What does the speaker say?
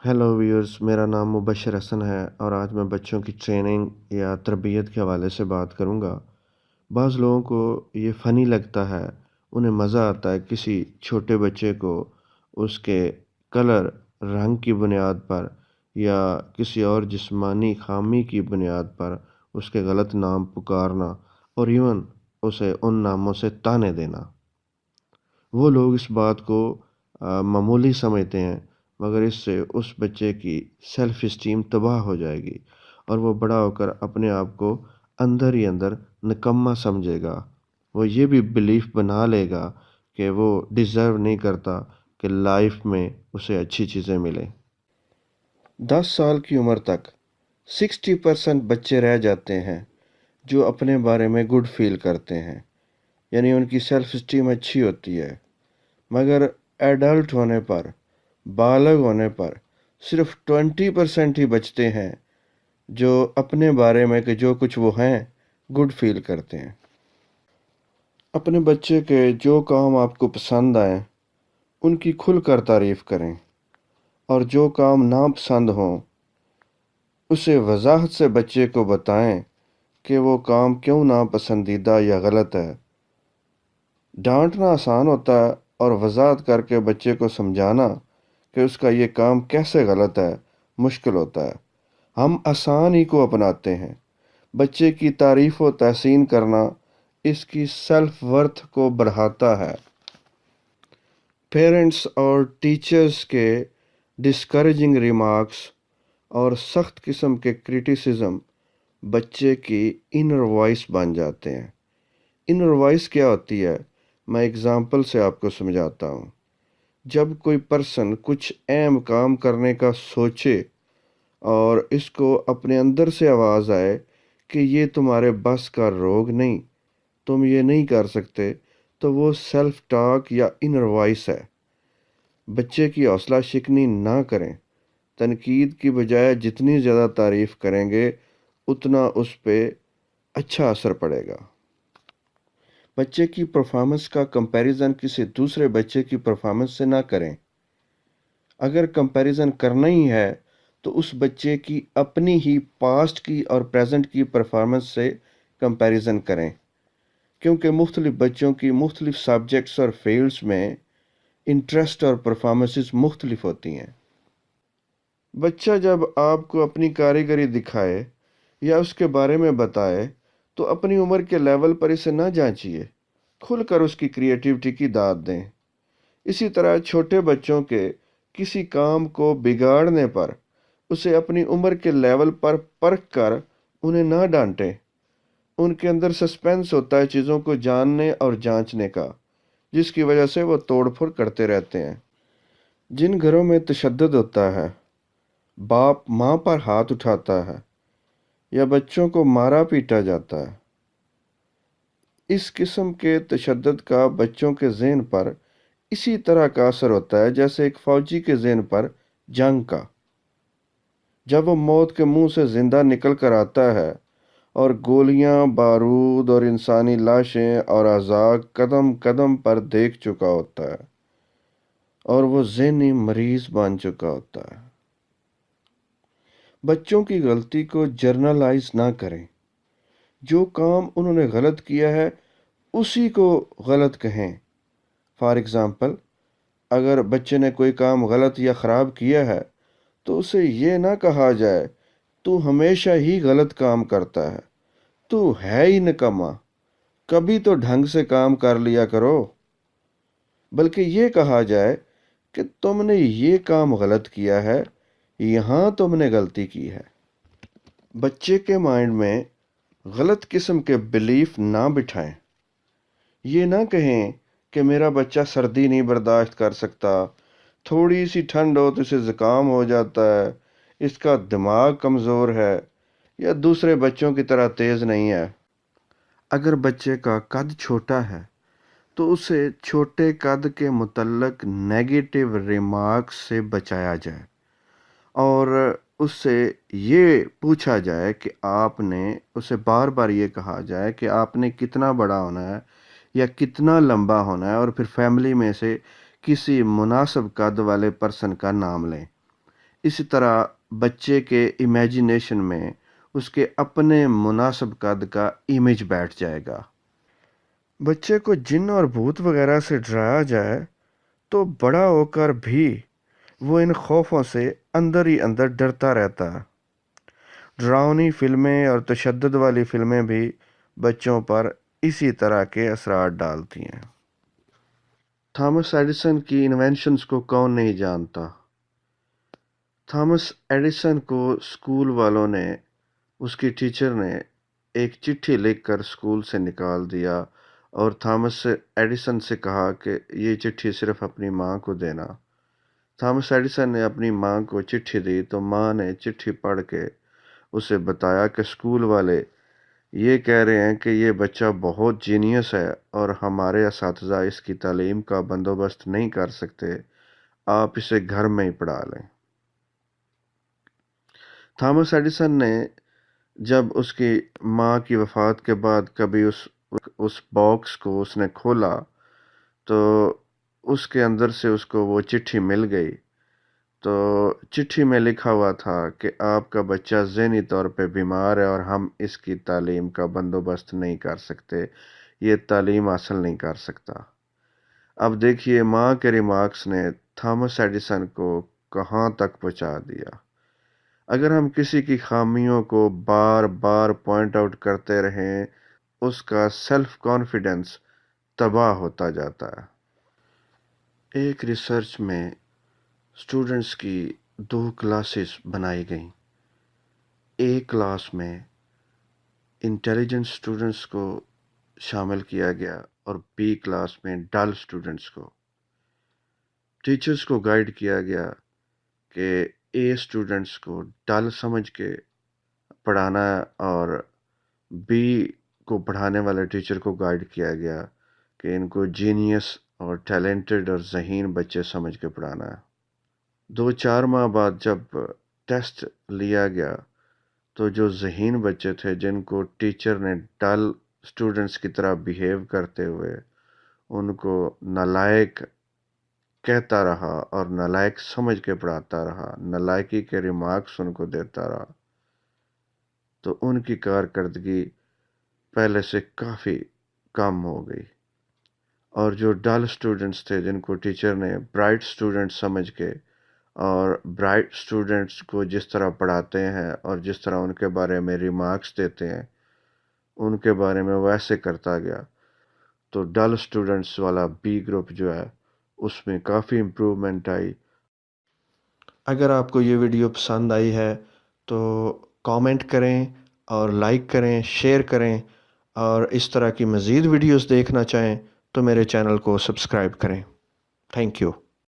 Hello viewers, मेरा नाम मुबशर हसन है और आज मैं बच्चों की ट्रेनिंग या तरबियत के हवाले से बात करूंगा। बाज़ लोगों को ये फ़नी लगता है, उन्हें मज़ा आता है किसी छोटे बच्चे को उसके कलर, रंग की बुनियाद पर या किसी और जिस्मानी ख़ामी की बुनियाद पर उसके गलत नाम पुकारना और इवन उसे उन नामों से ताने देना। वो लोग इस बात को मामूली समझते हैं, मगर इससे उस बच्चे की सेल्फ इस्टीम तबाह हो जाएगी और वो बड़ा होकर अपने आप को अंदर ही अंदर निकम्मा समझेगा। वो ये भी बिलीफ बना लेगा कि वो डिज़र्व नहीं करता कि लाइफ में उसे अच्छी चीज़ें मिलें। 10 साल की उम्र तक 60% बच्चे रह जाते हैं जो अपने बारे में गुड फील करते हैं, यानी उनकी सेल्फ इस्टीम अच्छी होती है। मगर एडल्ट होने पर, बालग होने पर सिर्फ 20% ही बचते हैं जो अपने बारे में कि जो कुछ वो हैं गुड फील करते हैं। अपने बच्चे के जो काम आपको पसंद आए उनकी खुलकर तारीफ करें और जो काम नापसंद हों उसे वजाहत से बच्चे को बताएं कि वो काम क्यों नापसंदीदा या गलत है। डांटना आसान होता है और वजाहत करके बच्चे को समझाना कि उसका ये काम कैसे गलत है मुश्किल होता है। हम आसानी को अपनाते हैं। बच्चे की तारीफ व तहसीन करना इसकी सेल्फ वर्थ को बढ़ाता है। पेरेंट्स और टीचर्स के डिस्करेजिंग रिमार्क्स और सख्त किस्म के क्रिटिसिज्म बच्चे की इनर वॉइस बन जाते हैं। इनर वॉइस क्या होती है, मैं एग्जांपल से आपको समझाता हूँ। जब कोई पर्सन कुछ अहम काम करने का सोचे और इसको अपने अंदर से आवाज़ आए कि ये तुम्हारे बस का रोग नहीं, तुम ये नहीं कर सकते, तो वो सेल्फ टॉक या इनर वॉइस है। बच्चे की हौसला शिकनी ना करें। तनकीद की बजाय जितनी ज़्यादा तारीफ़ करेंगे उतना उस पे अच्छा असर पड़ेगा। बच्चे की परफॉर्मेंस का कंपैरिजन किसी दूसरे बच्चे की परफॉर्मेंस से ना करें। अगर कंपैरिजन करना ही है तो उस बच्चे की अपनी ही पास्ट की और प्रेजेंट की परफॉर्मेंस से कंपैरिजन करें, क्योंकि मुख्तलिफ बच्चों की मुख्तलिफ सब्जेक्ट्स और फील्ड्स में इंटरेस्ट और परफॉर्मेंसेस मुख्तलिफ होती हैं। बच्चा जब आपको अपनी कारीगरी दिखाए या उसके बारे में बताए तो अपनी उम्र के लेवल पर इसे ना जांचिए, खुलकर उसकी क्रिएटिविटी की दाद दें। इसी तरह छोटे बच्चों के किसी काम को बिगाड़ने पर उसे अपनी उम्र के लेवल पर परख कर उन्हें ना डांटें। उनके अंदर सस्पेंस होता है चीज़ों को जानने और जांचने का, जिसकी वजह से वो तोड़फोड़ करते रहते हैं। जिन घरों में तशद्दुद होता है, बाप माँ पर हाथ उठाता है या बच्चों को मारा पीटा जाता है, इस किस्म के तशद्दुद का बच्चों के ज़हन पर इसी तरह का असर होता है जैसे एक फौजी के ज़हन पर जंग का। जब वो मौत के मुंह से जिंदा निकल कर आता है और गोलियां, बारूद और इंसानी लाशें और अज़ाब कदम कदम पर देख चुका होता है और वो ज़हनी मरीज बन चुका होता है। बच्चों की गलती को जर्नलाइज ना करें। जो काम उन्होंने गलत किया है उसी को गलत कहें। फॉर एग्ज़ाम्पल, अगर बच्चे ने कोई काम गलत या ख़राब किया है तो उसे ये ना कहा जाए तू हमेशा ही गलत काम करता है, तू है ही निकम्मा, कभी तो ढंग से काम कर लिया करो। बल्कि ये कहा जाए कि तुमने ये काम गलत किया है, यहाँ तुमने गलती की है। बच्चे के माइंड में गलत किस्म के बिलीफ ना बिठाएं। ये ना कहें कि मेरा बच्चा सर्दी नहीं बर्दाश्त कर सकता, थोड़ी सी ठंड हो तो इसे ज़ुकाम हो जाता है, इसका दिमाग कमज़ोर है या दूसरे बच्चों की तरह तेज़ नहीं है। अगर बच्चे का कद छोटा है तो उसे छोटे कद के मुतल्लक नेगेटिव रिमार्क्स से बचाया जाए और उससे ये पूछा जाए कि आपने उसे बार बार ये कहा जाए कि आपने कितना बड़ा होना है या कितना लंबा होना है और फिर फैमिली में से किसी मुनासिब कद वाले पर्सन का नाम लें। اسی طرح بچے کے امیجنیشن میں اس کے اپنے مناسب قد کا امیج بیٹھ جائے گا۔ بچے کو جن اور بھوت وغیرہ سے ڈرایا جائے تو بڑا ہو کر بھی وہ ان خوفوں سے اندر ہی اندر ڈرتا رہتا ہے۔ ڈراؤنی فلمیں اور تشدد والی فلمیں بھی بچوں پر اسی طرح کے اثرات ڈالتی ہیں۔ تھامس ایڈیسن کی انوینشنز کو کون نہیں جانتا؟ تھامس ایڈیسن کو اسکول والوں نے، اس کی ٹیچر نے ایک چٹھی لکھ کر اسکول سے نکال دیا اور تھامس ایڈیسن سے کہا کہ یہ چٹھی صرف اپنی ماں کو دینا۔ تھامس ایڈیسن نے اپنی ماں کو چٹھی دی تو ماں نے چٹھی پڑھ کے اسے بتایا کہ اسکول والے یہ کہہ رہے ہیں کہ یہ بچہ بہت جینیس ہے اور ہمارے اساتذہ اس کی تعلیم کا بندوبست نہیں کر سکتے، آپ اسے گھر میں ہی پڑھا لیں۔ تھامس ایڈیسن نے جب اس کی ماں کی وفات کے بعد کبھی اس باکس کو اس نے کھولا تو اس کے اندر سے اس کو وہ چٹھی مل گئی۔ تو چٹھی میں لکھا ہوا تھا کہ آپ کا بچہ ذہنی طور پہ بیمار ہے اور ہم اس کی تعلیم کا بندوبست نہیں کر سکتے، یہ تعلیم حاصل نہیں کر سکتا۔ اب دیکھیے ماں کے ریمارکس نے تھامس ایڈیسن کو کہاں تک پہنچا دیا۔ اگر ہم کسی کی خامیوں کو بار بار پوائنٹ آؤٹ کرتے رہیں، اس کا سیلف کانفیڈنس تباہ ہوتا جاتا ہے۔ ایک ریسرچ میں اسٹوڈنٹس کی 2 کلاسز بنائی گئیں۔ ایک کلاس میں انٹیلیجنٹ اسٹوڈنٹس کو شامل کیا گیا اور بی کلاس میں ڈل اسٹوڈنٹس کو۔ ٹیچرز کو گائیڈ کیا گیا کہ اے اسٹوڈنٹس کو ڈل سمجھ کے پڑھانا ہے اور بی کو پڑھانے والے ٹیچر کو گائیڈ کیا گیا کہ ان کو جینیس اور ٹیلنٹڈ اور ذہین بچے سمجھ کے پڑھانا ہے۔ 2-4 ماہ بعد جب ٹیسٹ لیا گیا تو جو ذہین بچے تھے جن کو ٹیچر نے ڈل اسٹوڈنٹس کی طرح بیہیو کرتے ہوئے ان کو نالائق کہتا رہا اور نالائق سمجھ کے پڑھاتا رہا، نالائقی کے ریمارکس ان کو دیتا رہا، تو ان کی کارکردگی پہلے سے کافی کم ہو گئی۔ اور جو ڈل اسٹوڈنٹس تھے جن کو ٹیچر نے برائٹ اسٹوڈنٹس سمجھ کے اور برائٹ اسٹوڈنٹس کو جس طرح پڑھاتے ہیں اور جس طرح ان کے بارے میں ریمارکس دیتے ہیں ان کے بارے میں ویسے کرتا گیا، تو ڈل اسٹوڈنٹس والا بی گروپ جو ہے اس میں کافی امپرومنٹ آئی۔ اگر آپ کو یہ ویڈیو پسند آئی ہے تو کامنٹ کریں اور لائک کریں، شیئر کریں، اور اس طرح کی مزید ویڈیوز دیکھنا چاہیں تو میرے چینل کو سبسکرائب کریں۔ Thank you.